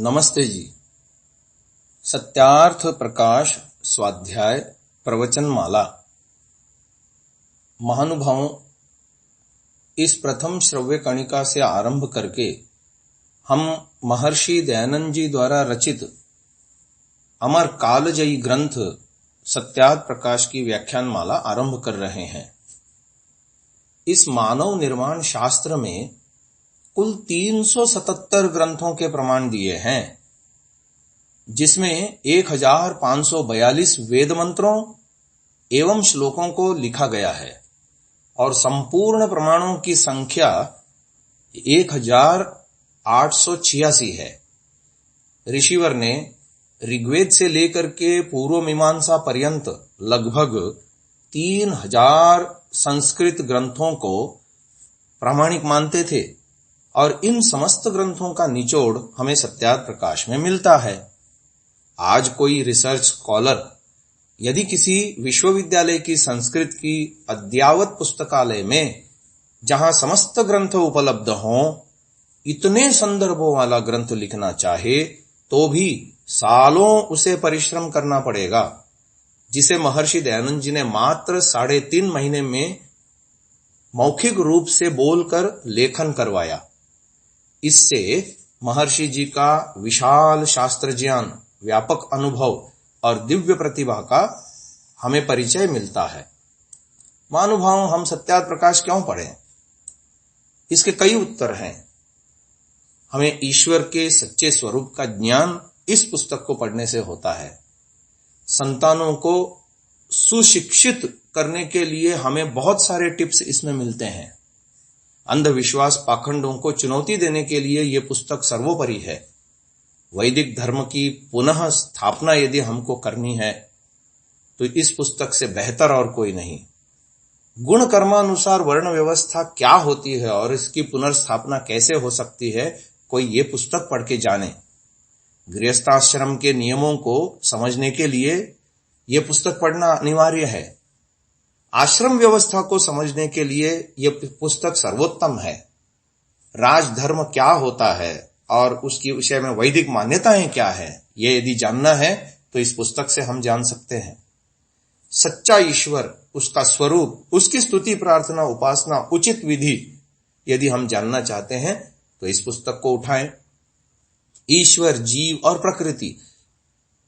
नमस्ते जी। सत्यार्थ प्रकाश स्वाध्याय प्रवचन माला। महानुभावों, इस प्रथम श्रव्य कणिका से आरंभ करके हम महर्षि दयानंद जी द्वारा रचित अमर कालजयी ग्रंथ सत्यार्थ प्रकाश की व्याख्यान माला आरंभ कर रहे हैं। इस मानव निर्माण शास्त्र में कुल 377 ग्रंथों के प्रमाण दिए हैं, जिसमें 1542 वेद मंत्रों एवं श्लोकों को लिखा गया है और संपूर्ण प्रमाणों की संख्या 1886 है। ऋषिवर ने ऋग्वेद से लेकर के पूर्व मीमांसा पर्यंत लगभग 3000 संस्कृत ग्रंथों को प्रामाणिक मानते थे और इन समस्त ग्रंथों का निचोड़ हमें सत्यार्थ प्रकाश में मिलता है। आज कोई रिसर्च स्कॉलर यदि किसी विश्वविद्यालय की संस्कृत की अद्यावत पुस्तकालय में, जहां समस्त ग्रंथ उपलब्ध हों, इतने संदर्भों वाला ग्रंथ लिखना चाहे तो भी सालों उसे परिश्रम करना पड़ेगा, जिसे महर्षि दयानंद जी ने मात्र 3.5 महीने में मौखिक रूप से बोलकर लेखन करवाया। इससे महर्षि जी का विशाल शास्त्र ज्ञान, व्यापक अनुभव और दिव्य प्रतिभा का हमें परिचय मिलता है। महानुभाव, हम सत्यार्थ प्रकाश क्यों पढ़ें? इसके कई उत्तर हैं। हमें ईश्वर के सच्चे स्वरूप का ज्ञान इस पुस्तक को पढ़ने से होता है। संतानों को सुशिक्षित करने के लिए हमें बहुत सारे टिप्स इसमें मिलते हैं। अंधविश्वास पाखंडों को चुनौती देने के लिए यह पुस्तक सर्वोपरि है। वैदिक धर्म की पुनः स्थापना यदि हमको करनी है तो इस पुस्तक से बेहतर और कोई नहीं। गुण कर्मानुसार वर्ण व्यवस्था क्या होती है और इसकी पुनर्स्थापना कैसे हो सकती है, कोई ये पुस्तक पढ़ के जाने। गृहस्थाश्रम के नियमों को समझने के लिए यह पुस्तक पढ़ना अनिवार्य है। आश्रम व्यवस्था को समझने के लिए यह पुस्तक सर्वोत्तम है। राजधर्म क्या होता है और उसके विषय में वैदिक मान्यताएं क्या है, यह यदि जानना है तो इस पुस्तक से हम जान सकते हैं। सच्चा ईश्वर, उसका स्वरूप, उसकी स्तुति, प्रार्थना, उपासना, उचित विधि यदि हम जानना चाहते हैं तो इस पुस्तक को उठाएं। ईश्वर, जीव और प्रकृति,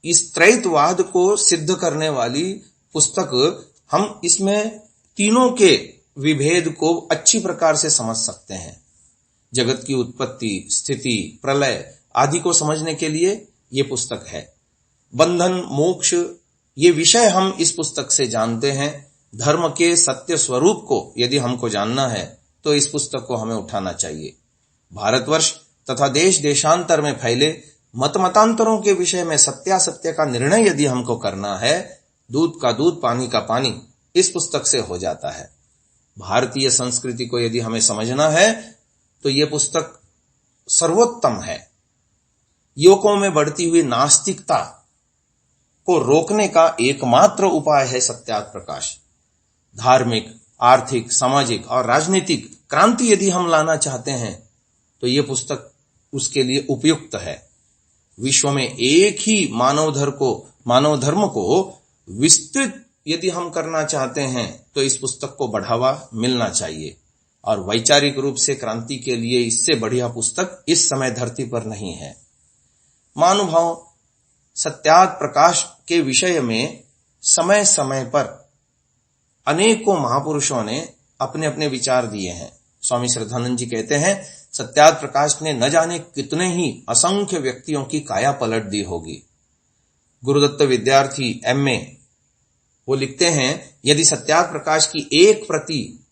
इस त्रैतवाद को सिद्ध करने वाली पुस्तक, हम इसमें तीनों के विभेद को अच्छी प्रकार से समझ सकते हैं। जगत की उत्पत्ति, स्थिति, प्रलय आदि को समझने के लिए यह पुस्तक है। बंधन, मोक्ष, ये विषय हम इस पुस्तक से जानते हैं। धर्म के सत्य स्वरूप को यदि हमको जानना है तो इस पुस्तक को हमें उठाना चाहिए। भारतवर्ष तथा देश देशांतर में फैले मत मतांतरों के विषय में सत्यासत्य का निर्णय यदि हमको करना है, दूध का दूध, पानी का पानी इस पुस्तक से हो जाता है। भारतीय संस्कृति को यदि हमें समझना है तो यह पुस्तक सर्वोत्तम है। युवकों में बढ़ती हुई नास्तिकता को रोकने का एकमात्र उपाय है सत्यार्थ प्रकाश। धार्मिक, आर्थिक, सामाजिक और राजनीतिक क्रांति यदि हम लाना चाहते हैं तो यह पुस्तक उसके लिए उपयुक्त है। विश्व में एक ही मानव धर्म को विस्तृत यदि हम करना चाहते हैं तो इस पुस्तक को बढ़ावा मिलना चाहिए और वैचारिक रूप से क्रांति के लिए इससे बढ़िया पुस्तक इस समय धरती पर नहीं है। महानुभाव, सत्यार्थ प्रकाश के विषय में समय समय पर अनेकों महापुरुषों ने अपने अपने विचार दिए हैं। स्वामी श्रद्धानंद जी कहते हैं, सत्यार्थ प्रकाश ने न जाने कितने ही असंख्य व्यक्तियों की काया पलट दी होगी। गुरुदत्त विद्यार्थी MA वो लिखते हैं, यदि सत्यार्थ प्रकाश की एक प्रति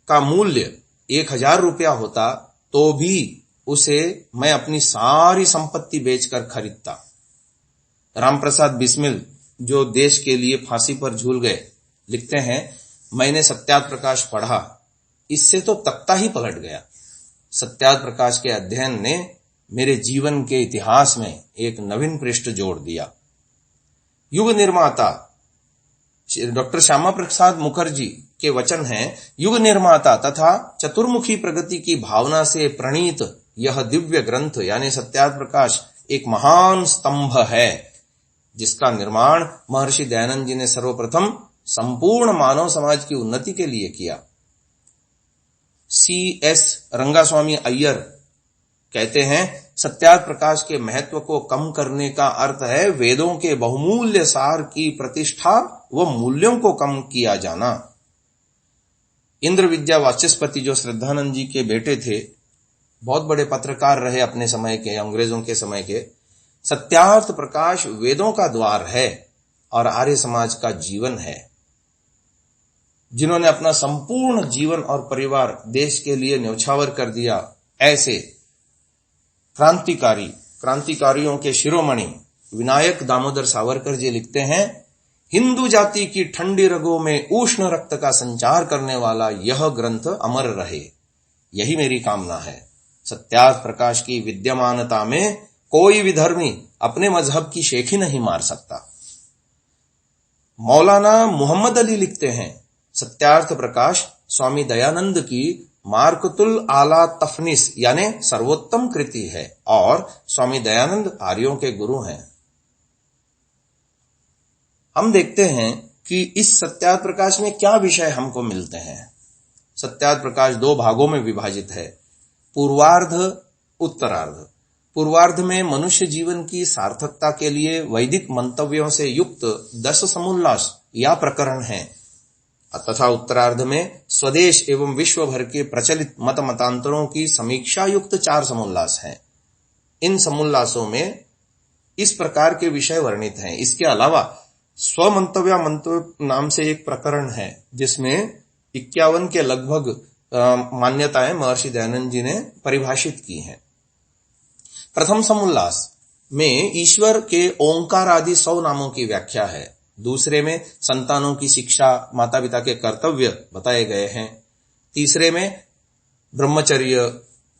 का मूल्य 1000 रुपया होता तो भी उसे मैं अपनी सारी संपत्ति बेचकर खरीदता। रामप्रसाद बिस्मिल, जो देश के लिए फांसी पर झूल गए, लिखते हैं, मैंने सत्यार्थ प्रकाश पढ़ा, इससे तो तख्ता ही पलट गया। सत्यार्थ प्रकाश के अध्ययन ने मेरे जीवन के इतिहास में एक नवीन पृष्ठ जोड़ दिया। युग निर्माता डॉक्टर श्यामा प्रसाद मुखर्जी के वचन हैं, युग निर्माता तथा चतुर्मुखी प्रगति की भावना से प्रणीत यह दिव्य ग्रंथ यानी सत्यार्थ प्रकाश एक महान स्तंभ है, जिसका निर्माण महर्षि दयानंद जी ने सर्वप्रथम संपूर्ण मानव समाज की उन्नति के लिए किया। C.S. रंगास्वामी अय्यर कहते हैं, सत्यार्थ प्रकाश के महत्व को कम करने का अर्थ है वेदों के बहुमूल्य सार की प्रतिष्ठा व मूल्यों को कम किया जाना। इंद्र विद्या वाचस्पति जो श्रद्धानंद जी के बेटे थे, बहुत बड़े पत्रकार रहे अपने समय के, अंग्रेजों के समय के। सत्यार्थ प्रकाश वेदों का द्वार है और आर्य समाज का जीवन है। जिन्होंने अपना संपूर्ण जीवन और परिवार देश के लिए न्यौछावर कर दिया, ऐसे क्रांतिकारियों के शिरोमणि विनायक दामोदर सावरकर जी लिखते हैं, हिंदू जाति की ठंडी रगों में उष्ण रक्त का संचार करने वाला यह ग्रंथ अमर रहे, यही मेरी कामना है। सत्यार्थ प्रकाश की विद्यमानता में कोई विधर्मी अपने मजहब की शेखी नहीं मार सकता। मौलाना मोहम्मद अली लिखते हैं, सत्यार्थ प्रकाश स्वामी दयानंद की मार्कतुल आला तफनीस यानी सर्वोत्तम कृति है और स्वामी दयानंद आर्यों के गुरु हैं। हम देखते हैं कि इस सत्यार्थ प्रकाश में क्या विषय हमको मिलते हैं। सत्यार्थ प्रकाश 2 भागों में विभाजित है, पूर्वार्ध, उत्तरार्ध। पूर्वार्ध में मनुष्य जीवन की सार्थकता के लिए वैदिक मंतव्यों से युक्त 10 समुल्लास या प्रकरण हैं, तथा उत्तरार्ध में स्वदेश एवं विश्व भर के प्रचलित मत मतांतरों की समीक्षा युक्त 4 समुल्लास हैं। इन समुल्लासों में इस प्रकार के विषय वर्णित हैं। इसके अलावा स्वमंतव्य मंतव्य नाम से एक प्रकरण है, जिसमें 51 के लगभग मान्यताएं महर्षि दयानंद जी ने परिभाषित की हैं। प्रथम समुल्लास में ईश्वर के ओंकार आदि 100 नामों की व्याख्या है। दूसरे में संतानों की शिक्षा, माता पिता के कर्तव्य बताए गए हैं। तीसरे में ब्रह्मचर्य,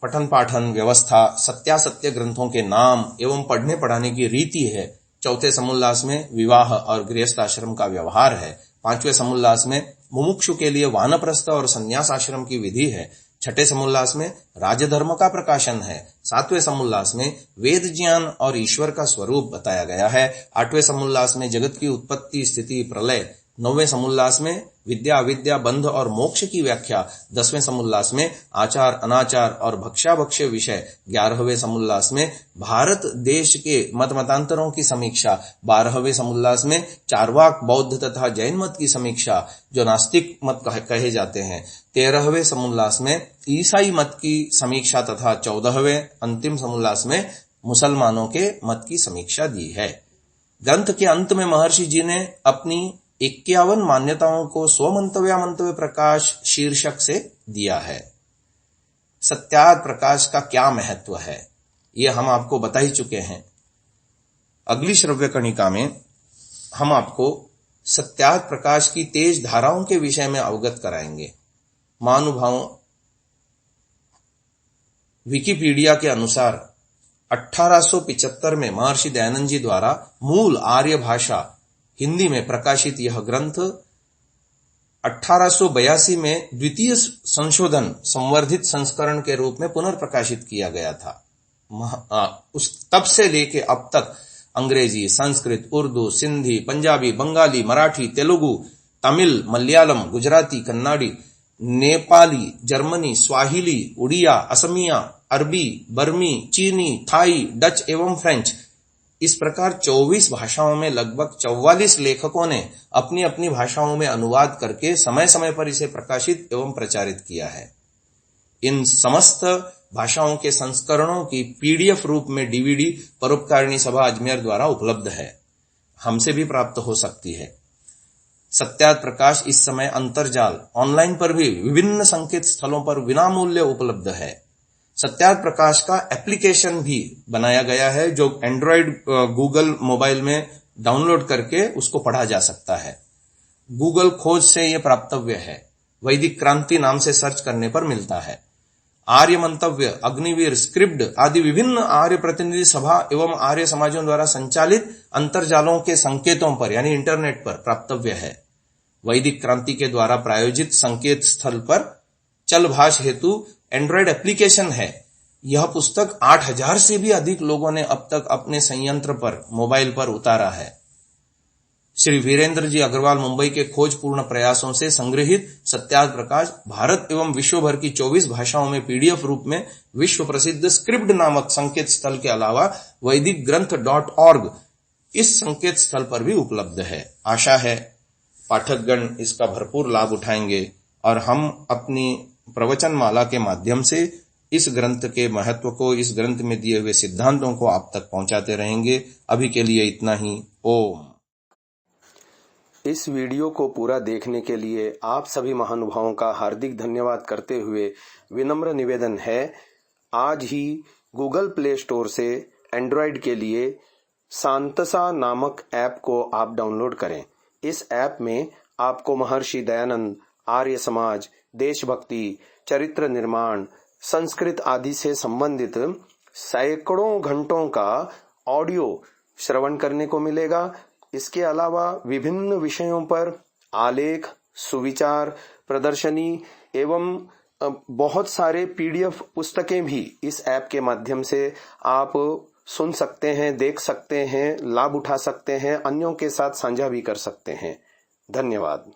पठन पाठन व्यवस्था, सत्यासत्य ग्रंथों के नाम एवं पढ़ने पढ़ाने की रीति है। चौथे समुल्लास में विवाह और गृहस्थ आश्रम का व्यवहार है। 5वें समुल्लास में मुमुक्षु के लिए वानप्रस्थ और संन्यास आश्रम की विधि है। 6ठे समुल्लास में राजधर्म का प्रकाशन है। 7वें समुल्लास में वेद ज्ञान और ईश्वर का स्वरूप बताया गया है। 8वें समुल्लास में जगत की उत्पत्ति, स्थिति, प्रलय। 9वें समुल्लास में विद्या अविद्या, बंध और मोक्ष की व्याख्या। 10वें समुल्लास में आचार अनाचार और भक्ष्याभक्ष्य विषय। 11वें समुल्लास में भारत देश के मत मतांतरों की समीक्षा। 12वें समुल्लास में चार्वाक, बौद्ध तथा जैन मत की समीक्षा, जो नास्तिक मत कहे जाते हैं। 13वें समुल्लास में ईसाई मत की समीक्षा तथा 14वें अंतिम समुल्लास में मुसलमानों के मत की समीक्षा दी है। ग्रंथ के अंत में महर्षि जी ने अपनी 51 मान्यताओं को स्वमंतव्य प्रकाश शीर्षक से दिया है। सत्यार्थ प्रकाश का क्या महत्व है, यह हम आपको बता ही चुके हैं। अगली श्रव्य कणिका में हम आपको सत्यार्थ प्रकाश की तेज धाराओं के विषय में अवगत कराएंगे। महानुभावों, विकिपीडिया के अनुसार 1875 में महर्षि दयानंद जी द्वारा मूल आर्य भाषा हिंदी में प्रकाशित यह ग्रंथ 1882 में द्वितीय संशोधन संवर्धित संस्करण के रूप में पुनर्प्रकाशित किया गया था। तब से लेके अब तक अंग्रेजी, संस्कृत, उर्दू, सिंधी, पंजाबी, बंगाली, मराठी, तेलुगु, तमिल, मलयालम, गुजराती, कन्नाडी, नेपाली, जर्मनी, स्वाहिली, उड़िया, असमिया, अरबी, बर्मी, चीनी, थाई, डच एवं फ्रेंच, इस प्रकार 24 भाषाओं में लगभग 44 लेखकों ने अपनी अपनी भाषाओं में अनुवाद करके समय समय पर इसे प्रकाशित एवं प्रचारित किया है। इन समस्त भाषाओं के संस्करणों की पीडीएफ रूप में डीवीडी परोपकारिणी सभा अजमेर द्वारा उपलब्ध है, हमसे भी प्राप्त हो सकती है। सत्यार्थ प्रकाश इस समय अंतर्जाल ऑनलाइन पर भी विभिन्न संकेत स्थलों पर विनामूल्य उपलब्ध है। सत्यार्थ प्रकाश का एप्लीकेशन भी बनाया गया है, जो एंड्रॉयड, गूगल मोबाइल में डाउनलोड करके उसको पढ़ा जा सकता है। गूगल खोज से यह प्राप्तव्य है। वैदिक क्रांति नाम से सर्च करने पर मिलता है। आर्य मंतव्य, अग्निवीर, स्क्रिप्ड आदि विभिन्न आर्य प्रतिनिधि सभा एवं आर्य समाजों द्वारा संचालित अंतर्जालों के संकेतों पर यानी इंटरनेट पर प्राप्तव्य है। वैदिक क्रांति के द्वारा प्रायोजित संकेत स्थल पर चल भाष हेतु एंड्रॉयड एप्लीकेशन है, यह पुस्तक 8000 से भी अधिक लोगों ने अब तक अपने संयंत्र पर, मोबाइल पर उतारा है। श्री वीरेंद्र जी अग्रवाल मुंबई के खोजपूर्ण प्रयासों से संग्रहित सत्यार्थ प्रकाश भारत एवं विश्व भर की 24 भाषाओं में पीडीएफ रूप में विश्व प्रसिद्ध स्क्रिप्ड नामक संकेत स्थल के अलावा वैदिक ग्रंथ .org इस संकेत स्थल पर भी उपलब्ध है। आशा है पाठकगण इसका भरपूर लाभ उठाएंगे और हम अपनी प्रवचन माला के माध्यम से इस ग्रंथ के महत्व को, इस ग्रंथ में दिए हुए सिद्धांतों को आप तक पहुंचाते रहेंगे। अभी के लिए इतना ही। ओम। इस वीडियो को पूरा देखने के लिए आप सभी महानुभावों का हार्दिक धन्यवाद करते हुए विनम्र निवेदन है, आज ही गूगल प्ले स्टोर से एंड्रॉयड के लिए सांतसा नामक ऐप को आप डाउनलोड करें। इस ऐप में आपको महर्षि दयानंद, आर्य समाज, देशभक्ति, चरित्र निर्माण, संस्कृत आदि से संबंधित सैकड़ों घंटों का ऑडियो श्रवण करने को मिलेगा। इसके अलावा विभिन्न विषयों पर आलेख, सुविचार, प्रदर्शनी एवं बहुत सारे पीडीएफ पुस्तकें भी इस ऐप के माध्यम से आप सुन सकते हैं, देख सकते हैं, लाभ उठा सकते हैं, अन्यों के साथ साझा भी कर सकते हैं। धन्यवाद।